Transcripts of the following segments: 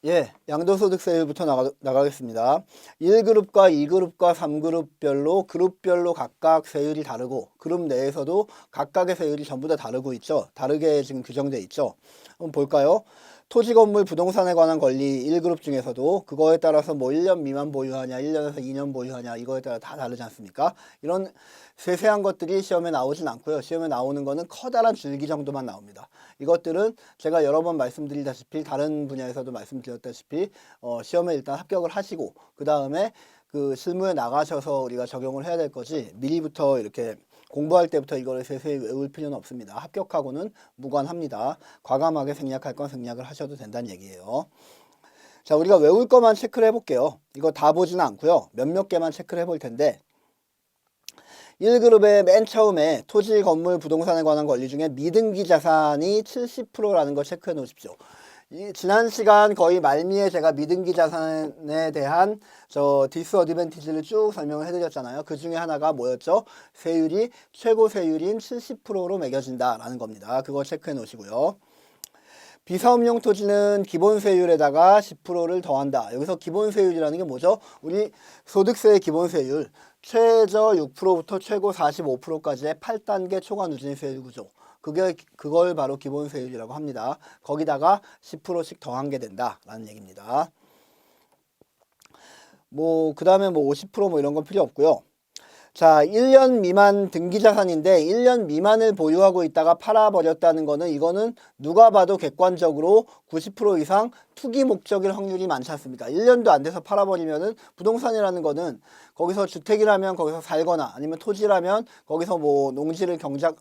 예, 양도소득세율부터 나가겠습니다. 1그룹과 2그룹과 3그룹별로 그룹별로 각각 세율이 다르고 그룹 내에서도 각각의 세율이 전부 다 다르고 있죠. 다르게 지금 규정돼 있죠. 한번 볼까요? 토지, 건물, 부동산에 관한 권리 1그룹 중에서도 그거에 따라서 뭐 1년 미만 보유하냐, 1년에서 2년 보유하냐 이거에 따라 다 다르지 않습니까? 이런 세세한 것들이 시험에 나오진 않고요. 시험에 나오는 거는 커다란 줄기 정도만 나옵니다. 이것들은 제가 여러 번 말씀드리다시피 다른 분야에서도 말씀드렸다시피 시험에 일단 합격을 하시고 그 다음에 그 실무에 나가셔서 우리가 적용을 해야 될 거지 미리부터 이렇게 공부할 때부터 이거를 세세히 외울 필요는 없습니다. 합격하고는 무관합니다. 과감하게 생략할 건 생략을 하셔도 된다는 얘기예요. 자, 우리가 외울 것만 체크를 해볼게요. 이거 다 보지는 않고요. 몇몇 개만 체크를 해볼 텐데 1그룹의 맨 처음에 토지, 건물, 부동산에 관한 권리 중에 미등기 자산이 70%라는 걸 체크해 놓으십시오. 지난 시간 거의 말미에 제가 미등기 자산에 대한 디스어드밴티지를 쭉 설명을 해드렸잖아요. 그 중에 하나가 뭐였죠? 세율이 최고 세율인 70%로 매겨진다라는 겁니다. 그거 체크해 놓으시고요. 비사업용 토지는 기본세율에다가 10%를 더한다. 여기서 기본세율이라는 게 뭐죠? 우리 소득세의 기본세율 최저 6%부터 최고 45%까지의 8단계 초과 누진세율 구조. 그걸 바로 기본세율이라고 합니다. 거기다가 10%씩 더한 게 된다라는 얘기입니다. 그 다음에 50% 이런 건 필요 없고요. 자, 1년 미만 등기자산인데 1년 미만을 보유하고 있다가 팔아버렸다는 거는 이거는 누가 봐도 객관적으로 90% 이상 투기 목적일 확률이 많지 않습니까? 1년도 안 돼서 팔아버리면은 부동산이라는 거는 거기서 주택이라면 거기서 살거나 아니면 토지라면 거기서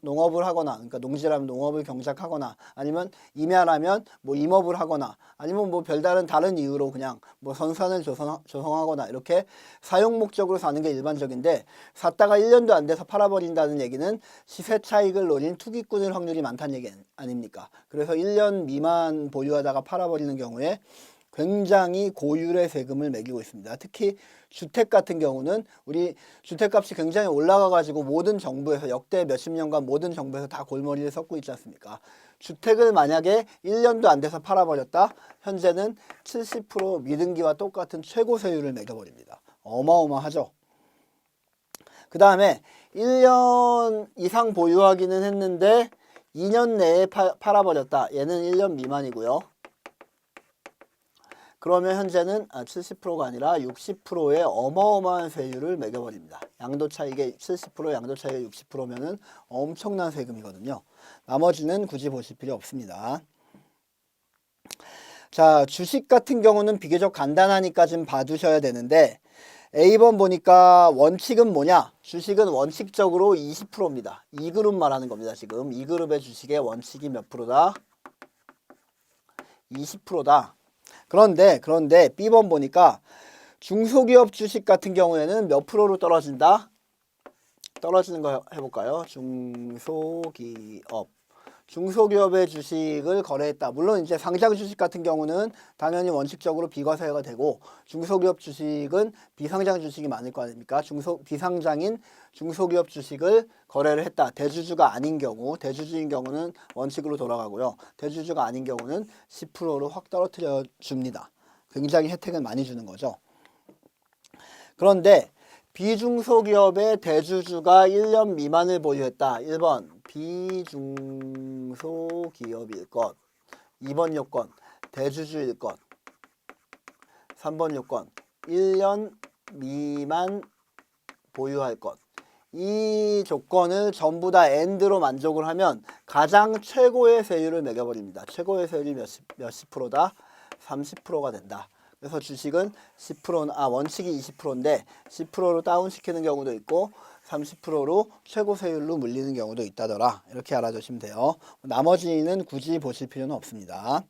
농업을 하거나 그러니까 농지라면 농업을 경작하거나 아니면 임야라면 임업을 하거나 아니면 별다른 다른 이유로 그냥 선산을 조성하거나 이렇게 사용 목적으로 사는 게 일반적인데 샀다가 1년도 안 돼서 팔아버린다는 얘기는 시세 차익을 노린 투기꾼일 확률이 많다는 얘기 아닙니까? 그래서 1년 미만 보유하다가 팔아버리는 경우에 굉장히 고율의 세금을 매기고 있습니다. 특히 주택 같은 경우는 우리 주택값이 굉장히 올라가가지고 모든 정부에서 역대 몇십 년간 모든 정부에서 다 골머리를 썩고 있지 않습니까? 주택을 만약에 1년도 안 돼서 팔아버렸다? 현재는 70% 미등기와 똑같은 최고 세율을 매겨버립니다. 어마어마하죠. 그 다음에 1년 이상 보유하기는 했는데 2년 내에 팔아버렸다. 얘는 1년 미만이고요. 그러면 현재는 70%가 아니라 60%의 어마어마한 세율을 매겨버립니다. 양도 차익의 70%, 양도 차익의 60%면은 엄청난 세금이거든요. 나머지는 굳이 보실 필요 없습니다. 자, 주식 같은 경우는 비교적 간단하니까 좀 봐두셔야 되는데 A번 보니까 원칙은 뭐냐? 주식은 원칙적으로 20%입니다. 2그룹 말하는 겁니다. 지금 2그룹의 주식의 원칙이 몇 프로다? 20%다. 그런데 B번 보니까 중소기업 주식 같은 경우에는 몇 프로로 떨어진다? 떨어지는 거 해볼까요? 중소기업의 주식을 거래했다. 물론 이제 상장 주식 같은 경우는 당연히 원칙적으로 비과세가 되고 중소기업 주식은 비상장 주식이 많을 거 아닙니까? 비상장인 중소기업 주식을 거래를 했다. 대주주가 아닌 경우, 대주주인 경우는 원칙으로 돌아가고요. 대주주가 아닌 경우는 10%로 확 떨어뜨려 줍니다. 굉장히 혜택을 많이 주는 거죠. 그런데 비중소기업의 대주주가 1년 미만을 보유했다. 1번 비중소기업일 것. 2번 요건 대주주일 것. 3번 요건 1년 미만 보유할 것. 이 조건을 전부 다 AND로 만족을 하면 가장 최고의 세율을 매겨버립니다. 최고의 세율이 몇십 프로다? 30%가 된다. 그래서 주식은 10%, 원칙이 20%인데 10%로 다운시키는 경우도 있고 30%로 최고 세율로 물리는 경우도 있다더라. 이렇게 알아두시면 돼요. 나머지는 굳이 보실 필요는 없습니다.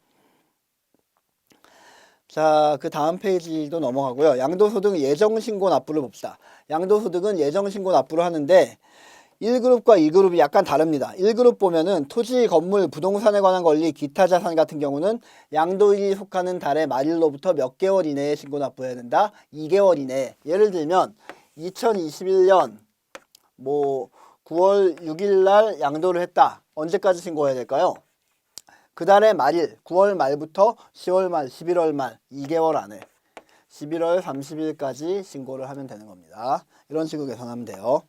자, 그 다음 페이지도 넘어가고요. 양도소득 예정신고 납부를 봅시다. 양도소득은 예정신고 납부를 하는데 1그룹과 2그룹이 약간 다릅니다. 1그룹 보면은 토지, 건물, 부동산에 관한 권리, 기타 자산 같은 경우는 양도일이 속하는 달의 말일로부터 몇 개월 이내에 신고 납부해야 된다? 2개월 이내에. 예를 들면 2021년 9월 6일 날 양도를 했다. 언제까지 신고해야 될까요? 그 달의 말일 9월 말부터 10월 말 11월 말 2개월 안에 11월 30일까지 신고를 하면 되는 겁니다. 이런 식으로 계산하면 돼요.